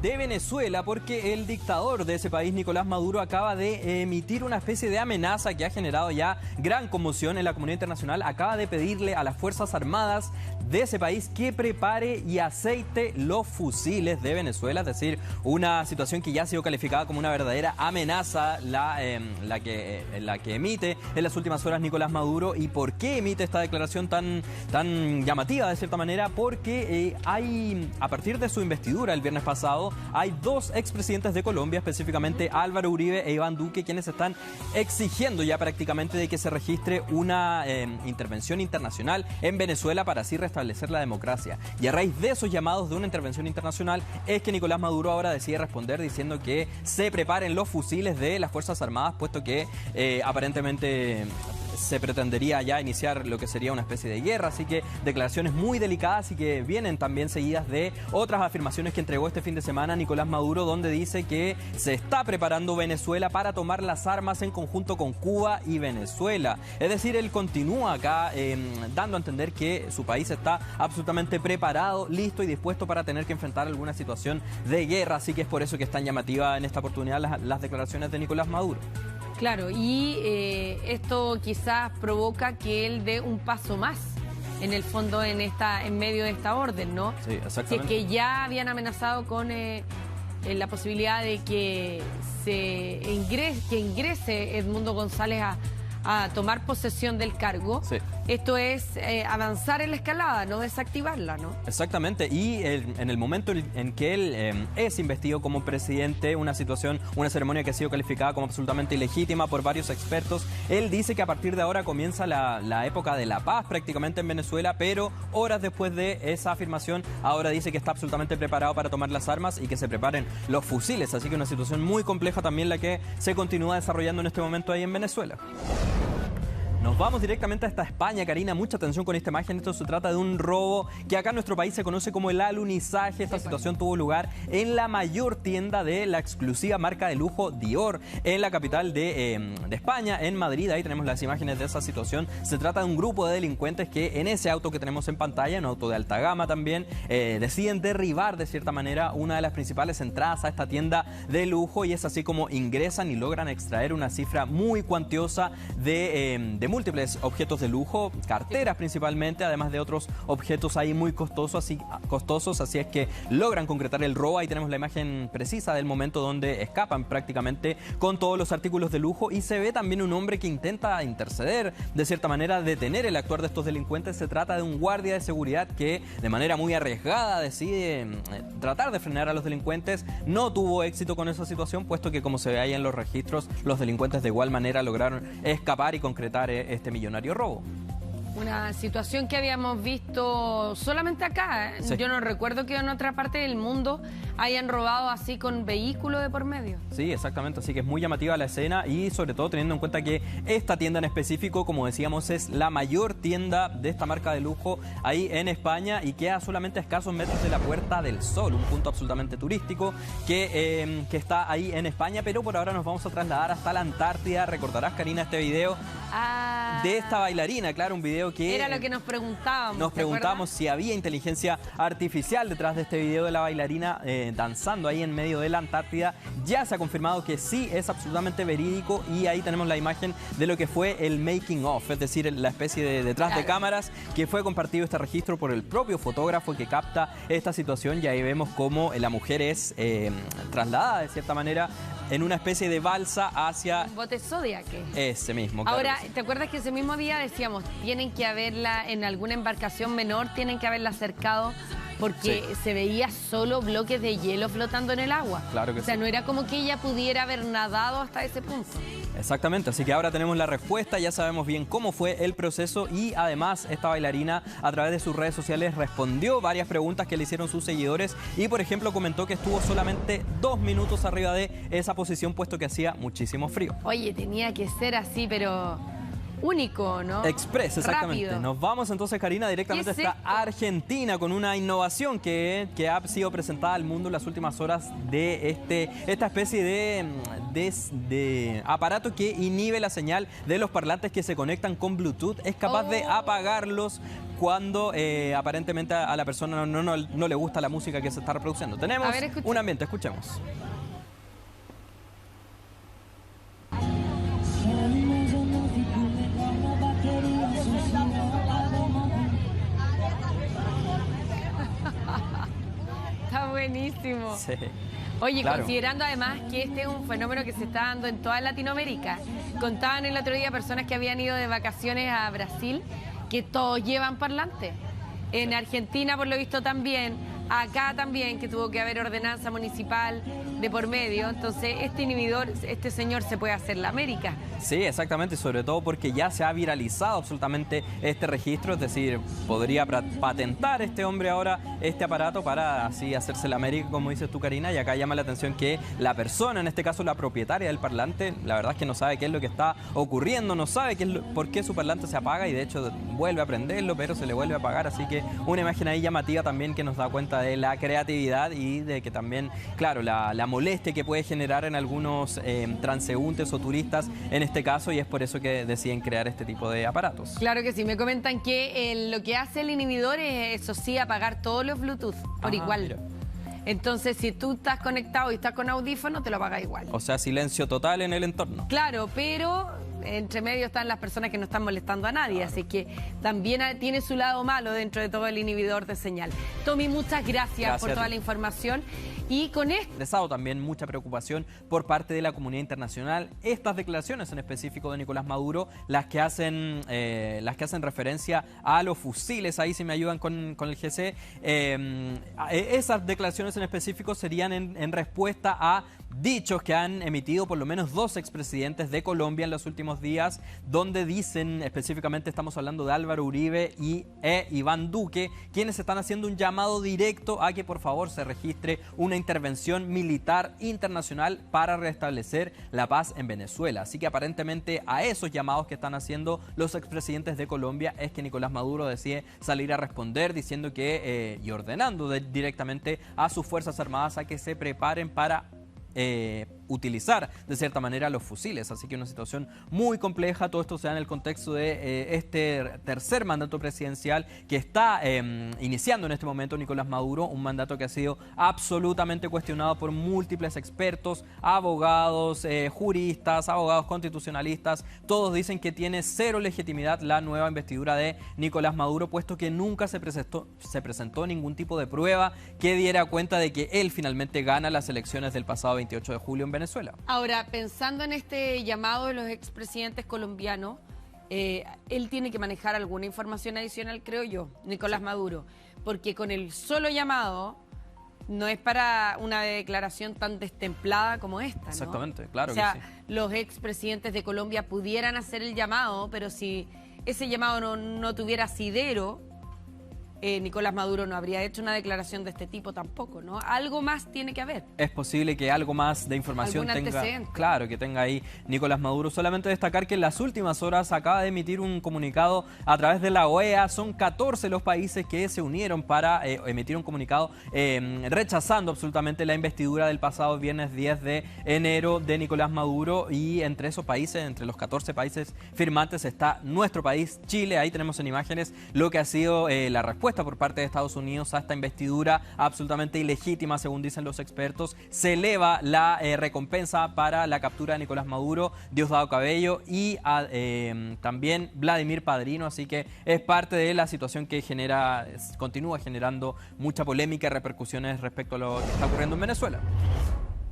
de Venezuela porque el dictador de ese país, Nicolás Maduro, acaba de emitir una especie de amenaza que ha generado ya gran conmoción en la comunidad internacional. Acaba de pedirle a las Fuerzas Armadas de ese país que prepare y aceite los fusiles de Venezuela, es decir, una situación que ya ha sido calificada como una verdadera amenaza, la que emite en las últimas horas Nicolás Maduro. ¿Y por qué emite esta declaración tan llamativa de cierta manera? Porque a partir de su investidura el viernes pasado, hay dos expresidentes de Colombia, específicamente Álvaro Uribe e Iván Duque, quienes están exigiendo ya prácticamente de que se registre una intervención internacional en Venezuela para así restablecer la democracia. Y a raíz de esos llamados de una intervención internacional es que Nicolás Maduro ahora decide responder diciendo que se preparen los fusiles de las Fuerzas Armadas, puesto que aparentemente se pretendería ya iniciar lo que sería una especie de guerra, así que declaraciones muy delicadas y que vienen también seguidas de otras afirmaciones que entregó este fin de semana Nicolás Maduro, donde dice que se está preparando Venezuela para tomar las armas en conjunto con Cuba y Venezuela. Es decir, él continúa acá dando a entender que su país está absolutamente preparado, listo y dispuesto para tener que enfrentar alguna situación de guerra, así que es por eso que es tan llamativa en esta oportunidad las declaraciones de Nicolás Maduro. Claro, y esto quizás provoca que él dé un paso más, en el fondo, en medio de esta orden, ¿no? Sí, exactamente. Si es que ya habían amenazado con la posibilidad de que ingrese Edmundo González a tomar posesión del cargo. Sí. Esto es avanzar en la escalada, no desactivarla, ¿no? Exactamente, y en el momento en que él es investido como presidente, una ceremonia que ha sido calificada como absolutamente ilegítima por varios expertos, él dice que a partir de ahora comienza la época de la paz prácticamente en Venezuela, pero horas después de esa afirmación, ahora dice que está absolutamente preparado para tomar las armas y que se preparen los fusiles, así que una situación muy compleja también la que se continúa desarrollando en este momento ahí en Venezuela. Nos vamos directamente hasta España, Karina. Mucha atención con esta imagen. Esto se trata de un robo que acá en nuestro país se conoce como el alunizaje. Esta situación tuvo lugar en la mayor tienda de la exclusiva marca de lujo Dior, en la capital de España, en Madrid. Ahí tenemos las imágenes de esa situación. Se trata de un grupo de delincuentes que en ese auto que tenemos en pantalla, un auto de alta gama también, deciden derribar de cierta manera una de las principales entradas a esta tienda de lujo, y es así como ingresan y logran extraer una cifra muy cuantiosa de múltiples objetos de lujo, carteras principalmente, además de otros objetos ahí muy costosos, así es que logran concretar el robo. Ahí tenemos la imagen precisa del momento donde escapan prácticamente con todos los artículos de lujo, y se ve también un hombre que intenta interceder, de cierta manera detener el actuar de estos delincuentes. Se trata de un guardia de seguridad que de manera muy arriesgada decide tratar de frenar a los delincuentes. No tuvo éxito con esa situación, puesto que, como se ve ahí en los registros, los delincuentes de igual manera lograron escapar y concretar este millonario robo. Una situación que habíamos visto solamente acá. Sí. Yo no recuerdo que en otra parte del mundo hayan robado así con vehículo de por medio. Sí, exactamente. Así que es muy llamativa la escena, y sobre todo teniendo en cuenta que esta tienda en específico, como decíamos, es la mayor tienda de esta marca de lujo ahí en España, y queda solamente a escasos metros de la Puerta del Sol, un punto absolutamente turístico que está ahí en España. Pero por ahora nos vamos a trasladar hasta la Antártida. Recordarás, Karina, este video de esta bailarina, claro, un video que era lo que nos preguntábamos. Nos preguntábamos si había inteligencia artificial detrás de este video de la bailarina danzando ahí en medio de la Antártida. Ya se ha confirmado que sí, es absolutamente verídico, y ahí tenemos la imagen de lo que fue el making of, es decir, la especie de detrás de cámaras, que fue compartido este registro por el propio fotógrafo que capta esta situación. Y ahí vemos cómo la mujer es trasladada de cierta manera en una especie de balsa hacia un bote Zodiac. Ese mismo. Claro. Ahora, ¿te acuerdas que ese mismo día decíamos, tienen que haberla en alguna embarcación menor, tienen que haberla acercado, porque sí, se veía solo bloques de hielo flotando en el agua? Claro que sí. O sea, no era como que ella pudiera haber nadado hasta ese punto. Exactamente, así que ahora tenemos la respuesta, ya sabemos bien cómo fue el proceso, y además esta bailarina a través de sus redes sociales respondió varias preguntas que le hicieron sus seguidores, y por ejemplo comentó que estuvo solamente 2 minutos arriba de esa posición, puesto que hacía muchísimo frío. Oye, tenía que ser así, pero único, ¿no? Express, exactamente. Rápido. Nos vamos entonces, Karina, directamente hasta Argentina con una innovación que ha sido presentada al mundo en las últimas horas de esta especie de aparato que inhibe la señal de los parlantes que se conectan con Bluetooth. Es capaz de apagarlos cuando aparentemente a la persona no le gusta la música que se está reproduciendo. Tenemos un ambiente, escuchemos. Está buenísimo. Sí. Oye, claro, considerando además que este es un fenómeno que se está dando en toda Latinoamérica. Contaban el otro día personas que habían ido de vacaciones a Brasil que todos llevan parlantes. En Argentina, por lo visto, también. Acá también, que tuvo que haber ordenanza municipal de por medio. Entonces, este inhibidor, este señor se puede hacer la América. Sí, exactamente, sobre todo porque ya se ha viralizado absolutamente este registro, es decir, podría patentar este hombre ahora este aparato para así hacerse la América, como dices tú, Karina, y acá llama la atención que la persona, en este caso la propietaria del parlante, la verdad es que no sabe qué es lo que está ocurriendo, no sabe por qué su parlante se apaga y de hecho vuelve a prenderlo, pero se le vuelve a apagar, así que una imagen ahí llamativa también que nos da cuenta de la creatividad y de que también, claro, la molestia que puede generar en algunos transeúntes o turistas en este caso, y es por eso que deciden crear este tipo de aparatos. Claro que sí, me comentan que lo que hace el inhibidor es, eso sí, apagar todos los Bluetooth por igual. Mira. Entonces, si tú estás conectado y estás con audífono, te lo apaga igual. O sea, silencio total en el entorno. Claro, pero entre medio están las personas que no están molestando a nadie, así que también tiene su lado malo dentro de todo el inhibidor de señal. Tommy, muchas gracias por toda la información. Y con esto también mucha preocupación por parte de la comunidad internacional. Estas declaraciones en específico de Nicolás Maduro, las que hacen referencia a los fusiles, ahí si me ayudan con el GC, esas declaraciones en específico serían en respuesta a dichos que han emitido por lo menos 2 expresidentes de Colombia en los últimos días, donde dicen, específicamente estamos hablando de Álvaro Uribe e Iván Duque, quienes están haciendo un llamado directo a que por favor se registre una intervención militar internacional para restablecer la paz en Venezuela. Así que aparentemente a esos llamados que están haciendo los expresidentes de Colombia es que Nicolás Maduro decide salir a responder diciendo que y ordenando directamente a sus Fuerzas Armadas a que se preparen para utilizar de cierta manera los fusiles, así que una situación muy compleja. Todo esto se da en el contexto de este tercer mandato presidencial que está iniciando en este momento Nicolás Maduro, un mandato que ha sido absolutamente cuestionado por múltiples expertos, abogados, juristas, abogados constitucionalistas. Todos dicen que tiene cero legitimidad la nueva investidura de Nicolás Maduro, puesto que nunca se presentó ningún tipo de prueba que diera cuenta de que él finalmente gana las elecciones del pasado 28 de julio en Venezuela. Ahora, pensando en este llamado de los expresidentes colombianos, él tiene que manejar alguna información adicional, creo yo, Nicolás Maduro, porque con el solo llamado no es para una declaración tan destemplada como esta, ¿no? Exactamente, claro. O sea, que sí. Los expresidentes de Colombia pudieran hacer el llamado, pero si ese llamado no tuviera asidero, Nicolás Maduro no habría hecho una declaración de este tipo tampoco, ¿no? Algo más tiene que haber. Es posible que algo más de información tenga, claro, que tenga ahí Nicolás Maduro. Solamente destacar que en las últimas horas acaba de emitir un comunicado a través de la OEA. Son 14 los países que se unieron para emitir un comunicado rechazando absolutamente la investidura del pasado viernes 10 de enero de Nicolás Maduro, y entre esos países, entre los 14 países firmantes está nuestro país, Chile. Ahí tenemos en imágenes lo que ha sido la respuesta por parte de Estados Unidos a esta investidura absolutamente ilegítima, según dicen los expertos. Se eleva la recompensa para la captura de Nicolás Maduro, Diosdado Cabello y también Vladimir Padrino, así que es parte de la situación que continúa generando mucha polémica y repercusiones respecto a lo que está ocurriendo en Venezuela.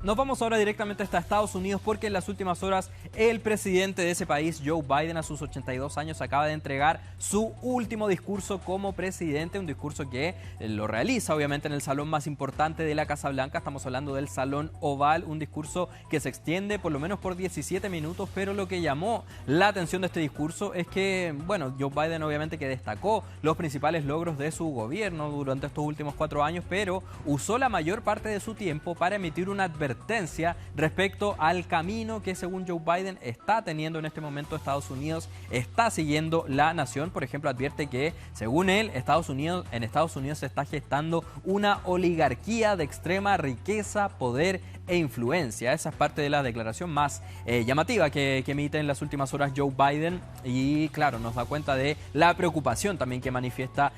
Nos vamos ahora directamente hasta Estados Unidos, porque en las últimas horas el presidente de ese país, Joe Biden, a sus 82 años, acaba de entregar su último discurso como presidente, un discurso que lo realiza obviamente en el salón más importante de la Casa Blanca. Estamos hablando del Salón Oval, un discurso que se extiende por lo menos por 17 minutos, pero lo que llamó la atención de este discurso es que, bueno, Joe Biden obviamente que destacó los principales logros de su gobierno durante estos últimos 4 años, pero usó la mayor parte de su tiempo para emitir una advertencia advertencia respecto al camino que, según Joe Biden, está teniendo en este momento Estados Unidos, está siguiendo la nación. Por ejemplo, advierte que, según él, en Estados Unidos se está gestando una oligarquía de extrema riqueza, poder e influencia. Esa es parte de la declaración más llamativa que emite en las últimas horas Joe Biden, y claro, nos da cuenta de la preocupación también que manifiesta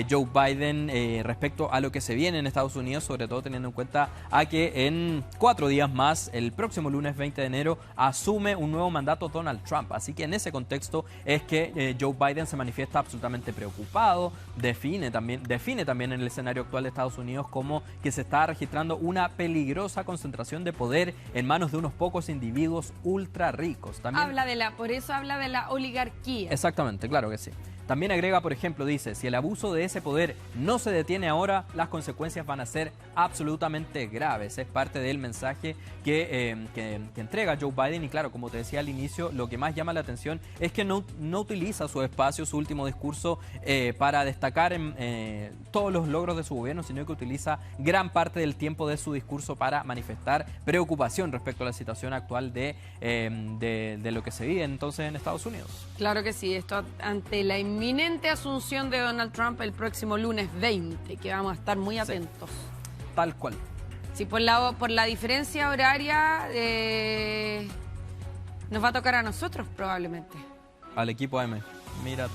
Joe Biden respecto a lo que se viene en Estados Unidos, sobre todo teniendo en cuenta a que en 4 días más, el próximo lunes 20 de enero, asume un nuevo mandato Donald Trump. Así que en ese contexto es que Joe Biden se manifiesta absolutamente preocupado, define también en el escenario actual de Estados Unidos como que se está registrando una peligrosa concentración de poder en manos de unos pocos individuos ultra ricos. También por eso habla de la oligarquía. Exactamente, claro que sí. También agrega, por ejemplo, dice, si el abuso de ese poder no se detiene ahora, las consecuencias van a ser absolutamente graves. Es parte del mensaje que entrega Joe Biden, y claro, como te decía al inicio, lo que más llama la atención es que no utiliza su espacio, su último discurso, para destacar todos los logros de su gobierno, sino que utiliza gran parte del tiempo de su discurso para manifestar preocupación respecto a la situación actual de lo que se vive entonces en Estados Unidos. Claro que sí, esto ante la inminente asunción de Donald Trump el próximo lunes 20, que vamos a estar muy atentos. Sí, tal cual. Sí, por la diferencia horaria nos va a tocar a nosotros probablemente. Al equipo AM. Mira tú.